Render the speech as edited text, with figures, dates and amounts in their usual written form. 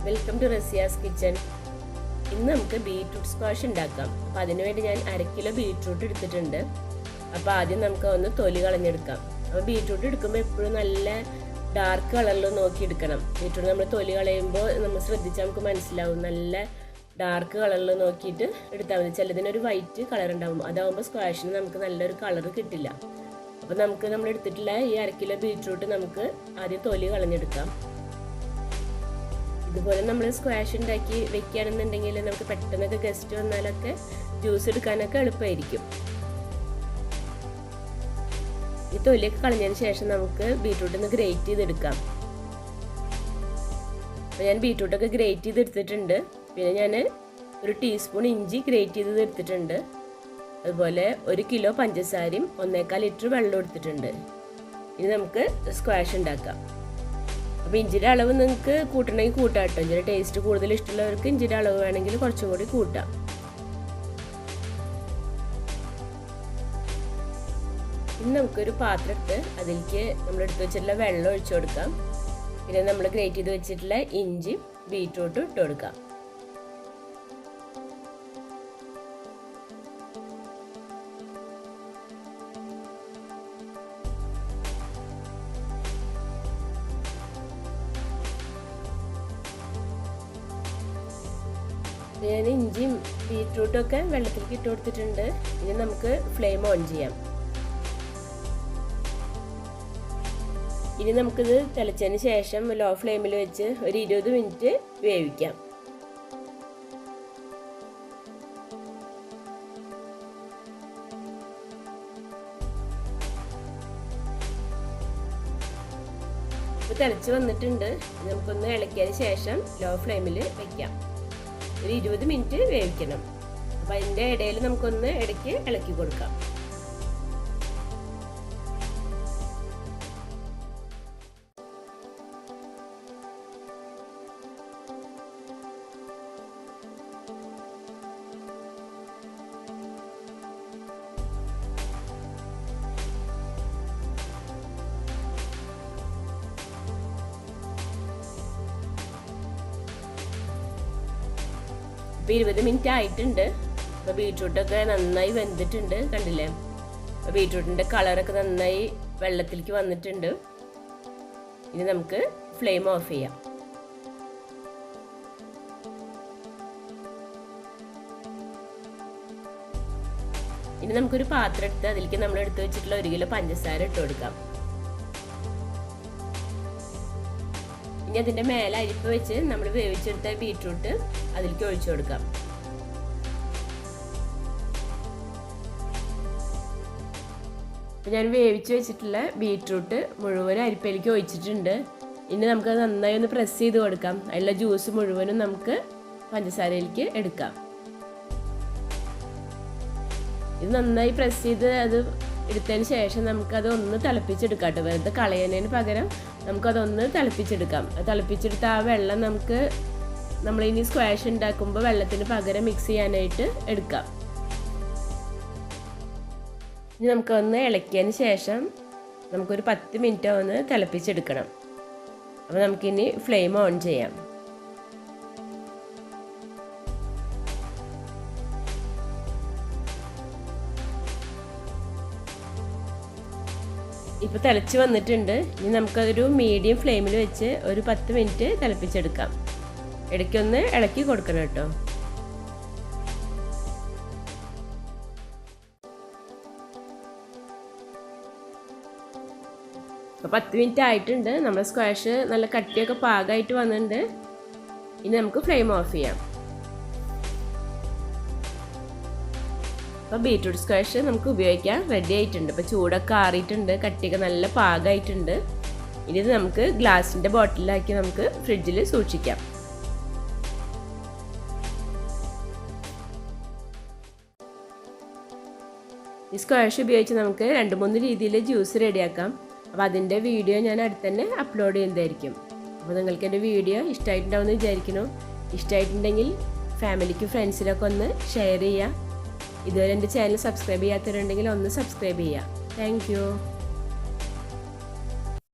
Welcome to Razia's kitchen. ഇന്ന് നമുക്ക് beetroot squash ഉണ്ടാക്കാം. അപ്പോൾ അതിനുവേണ്ടി ഞാൻ 1/2 കിലോ ബീറ്റ്റൂട്ട് എടുത്തിട്ടുണ്ട്. അപ്പോൾ ആദ്യം നമുക്ക് ഒന്ന് തൊലി കളഞ്ഞെടുക്കാം. അപ്പോൾ ബീറ്റ്റൂട്ട് എടുക്കുമ്പോൾ എപ്പോഴും നല്ല ഡാർക്ക് കളറിൽ നോക്കി എടുക്കണം. ബീറ്റ്റൂട്ട് നമ്മൾ തൊലി കളയുമ്പോൾ നമ്മൾ ശ്രദ്ധിച്ചാൽ നമുക്ക് മനസ്സിലാവും. നല്ല ഡാർക്ക് കളറിൽ നോക്കിയിട്ട് എടുത്താൽ മതി. ചിലതിനൊരു വൈറ്റ് കളർ ഉണ്ടാവും. അതാവുമ്പോൾ സ്ക്വാഷിന് നമുക്ക് നല്ലൊരു കളർ കിട്ടില്ല. അപ്പോൾ നമ്മൾ എടുത്തിട്ടുള്ള ഈ 1/2 കിലോ ബീറ്റ്റൂട്ട് നമുക്ക് ആദ്യം തൊലി കളഞ്ഞെടുക്കാം. ഇതുപോലെ നമ്മൾ സ്ക്വാഷ് ഉണ്ടാക്കി വെക്കുകയാണെന്നുണ്ടെങ്കിൽ നമുക്ക് പെട്ടെന്നൊക്കെ ഗസ്റ്റ് വന്നാലൊക്കെ ജ്യൂസ് എടുക്കാനൊക്കെ എളുപ്പമായിരിക്കും. ഈ തൊലിയൊക്കെ കളഞ്ഞതിന് ശേഷം നമുക്ക് ബീറ്റ്റൂട്ട് ഗ്രേറ്റ് ചെയ്തെടുക്കാം. അപ്പോൾ ഞാൻ ബീറ്റ്റൂട്ടൊക്കെ ഗ്രേറ്റ് ചെയ്തെടുത്തിട്ടുണ്ട്. പിന്നെ ഞാൻ 1 ടീസ്പൂൺ ഇഞ്ചി ഗ്രേറ്റ് ചെയ്ത് എടുത്തിട്ടുണ്ട്. അതുപോലെ 1 കിലോ പഞ്ചസാരയും 1.25 ലിറ്റർ വെള്ളം എടുത്തിട്ടുണ്ട്. ഇനി നമുക്ക് സ്ക്വാഷ് ഉണ്ടാക്കാം. അപ്പോൾ ഇഞ്ചിയുടെ അളവ് നിങ്ങൾക്ക് കൂട്ടണമെങ്കിൽ കൂട്ടാം കേട്ടോ. ഇഞ്ചിയുടെ ടേസ്റ്റ് കൂടുതൽ ഇഷ്ടമുള്ളവർക്ക് ഇഞ്ചിയുടെ അളവ് വേണമെങ്കിൽ കുറച്ചും കൂടി കൂട്ടാം. ഇനി നമുക്കൊരു പാത്രം എടുത്ത് അതിലേക്ക് നമ്മൾ എടുത്ത് വെച്ചിട്ടുള്ള വെള്ളം ഒഴിച്ചു കൊടുക്കാം. പിന്നെ നമ്മൾ ഗ്രേറ്റ് ചെയ്ത് വെച്ചിട്ടുള്ള ഇഞ്ചി ബീറ്റ്റൂട്ടും ഇട്ട് കൊടുക്കാം. ഞാൻ ഇഞ്ചിയും ബീറ്റ്റൂട്ടും ഒക്കെ വെള്ളത്തിലേക്ക് ഇട്ട് കൊടുത്തിട്ടുണ്ട്. ഇനി നമുക്ക് ഫ്ലെയിം ഓൺ ചെയ്യാം. ഇനി നമുക്കിത് തിളച്ചതിന് ശേഷം ലോ ഫ്ലെയിമിൽ വെച്ച് ഒരു 20 മിനിറ്റ് വേവിക്കാം. ഇപ്പോൾ തിളച്ച് വന്നിട്ടുണ്ട്. നമുക്കൊന്ന് ഇളക്കിയതിന് ശേഷം ലോ ഫ്ലെയിമിൽ വെക്കാം. ഒരു 20 മിനിറ്റ് വേവിക്കണം. അപ്പം അതിൻ്റെ ഇടയിൽ നമുക്കൊന്ന് ഇടയ്ക്ക് ഇളക്കി കൊടുക്കാം. ഇപ്പോൾ 20 മിനിറ്റ് ആയിട്ടുണ്ട്. അപ്പോൾ ബീറ്റ്റൂട്ടൊക്കെ നന്നായി വെന്തിട്ടുണ്ട്. കണ്ടില്ലേ? അപ്പോൾ ബീറ്റ്റൂട്ടിൻ്റെ കളറൊക്കെ നന്നായി വെള്ളത്തിലേക്ക് വന്നിട്ടുണ്ട്. ഇനി നമുക്ക് ഫ്ലെയിം ഓഫ് ചെയ്യാം. ഇനി നമുക്കൊരു പാത്രം എടുത്ത് അതിലേക്ക് നമ്മൾ എടുത്ത് വെച്ചിട്ടുള്ള 1 കിലോ പഞ്ചസാര ഇട്ട് കൊടുക്കാം. ഇനി അതിൻ്റെ മേലെ അരിപ്പ് വെച്ച് നമ്മൾ വേവിച്ചെടുത്ത ബീറ്റ്റൂട്ട് അതിലേക്ക് ഒഴിച്ചു കൊടുക്കാം. ഞാൻ വേവിച്ച് വെച്ചിട്ടുള്ള ബീറ്റ്റൂട്ട് മുഴുവനും അരിപ്പയിലേക്ക് ഒഴിച്ചിട്ടുണ്ട്. ഇനി നമുക്കത് നന്നായി ഒന്ന് പ്രസ് ചെയ്ത് കൊടുക്കാം. അതിലുള്ള ജ്യൂസ് മുഴുവനും നമുക്ക് പഞ്ചസാരയിലേക്ക് എടുക്കാം. ഇത് നന്നായി പ്രസ് ചെയ്ത് അത് എടുത്തതിന് ശേഷം നമുക്കത് ഒന്ന് തിളപ്പിച്ചെടുക്കാം കേട്ടോ. വെറുതെ കളയുന്നതിന് പകരം നമുക്കതൊന്ന് തിളപ്പിച്ചെടുക്കാം. തിളപ്പിച്ചെടുത്ത ആ വെള്ളം നമുക്ക് നമ്മളിനി സ്ക്വാഷ് ഉണ്ടാക്കുമ്പോൾ വെള്ളത്തിന് പകരം മിക്സ് ചെയ്യാനായിട്ട് എടുക്കാം. ഇനി നമുക്കൊന്ന് ഇളക്കിയതിന് ശേഷം നമുക്കൊരു 10 മിനിറ്റ് ഒന്ന് തിളപ്പിച്ചെടുക്കണം. അപ്പോൾ നമുക്കിനി ഫ്ലെയിം ഓൺ ചെയ്യാം. ഇപ്പോൾ തിളച്ച് വന്നിട്ടുണ്ട്. ഇനി നമുക്കതൊരു മീഡിയം ഫ്ലെയിമിൽ വെച്ച് ഒരു 10 മിനിറ്റ് തിളപ്പിച്ചെടുക്കാം. ഇടയ്ക്കൊന്ന് ഇളക്കി കൊടുക്കണം കേട്ടോ. അപ്പോൾ 10 മിനിറ്റ് ആയിട്ടുണ്ട്. നമ്മുടെ സ്ക്വാഷ് നല്ല കട്ടിയൊക്കെ പാകമായിട്ട് വന്നിട്ടുണ്ട്. ഇനി നമുക്ക് ഫ്ലെയിം ഓഫ് ചെയ്യാം. അപ്പോൾ ബീറ്റ്റൂട്ട് സ്ക്വാഷ് നമുക്ക് ഉപയോഗിക്കാൻ റെഡി ആയിട്ടുണ്ട്. ഇപ്പോൾ ചൂടൊക്കെ ആറിയിട്ടുണ്ട്. കട്ടിയൊക്കെ നല്ല പാകമായിട്ടുണ്ട്. ഇനി ഇത് നമുക്ക് ഗ്ലാസിൻ്റെ ബോട്ടിലാക്കി നമുക്ക് ഫ്രിഡ്ജിൽ സൂക്ഷിക്കാം. ഈ സ്ക്വാഷ് ഉപയോഗിച്ച് നമുക്ക് 2-3 രീതിയിൽ ജ്യൂസ് റെഡിയാക്കാം. അപ്പോൾ അതിൻ്റെ വീഡിയോ ഞാൻ അടുത്ത് തന്നെ അപ്ലോഡ് ചെയ്യുന്നതായിരിക്കും. അപ്പോൾ നിങ്ങൾക്ക് എൻ്റെ വീഡിയോ ഇഷ്ടമായിട്ടുണ്ടാവുമെന്ന് വിചാരിക്കുന്നു. ഇഷ്ടമായിട്ടുണ്ടെങ്കിൽ ഫാമിലിക്കും ഫ്രണ്ട്സിനൊക്കെ ഒന്ന് ഷെയർ ചെയ്യുക. ഇതുവരെ എൻ്റെ ചാനൽ സബ്സ്ക്രൈബ് ചെയ്യാത്തവരുണ്ടെങ്കിൽ ഒന്ന് സബ്സ്ക്രൈബ് ചെയ്യുക. Thank you.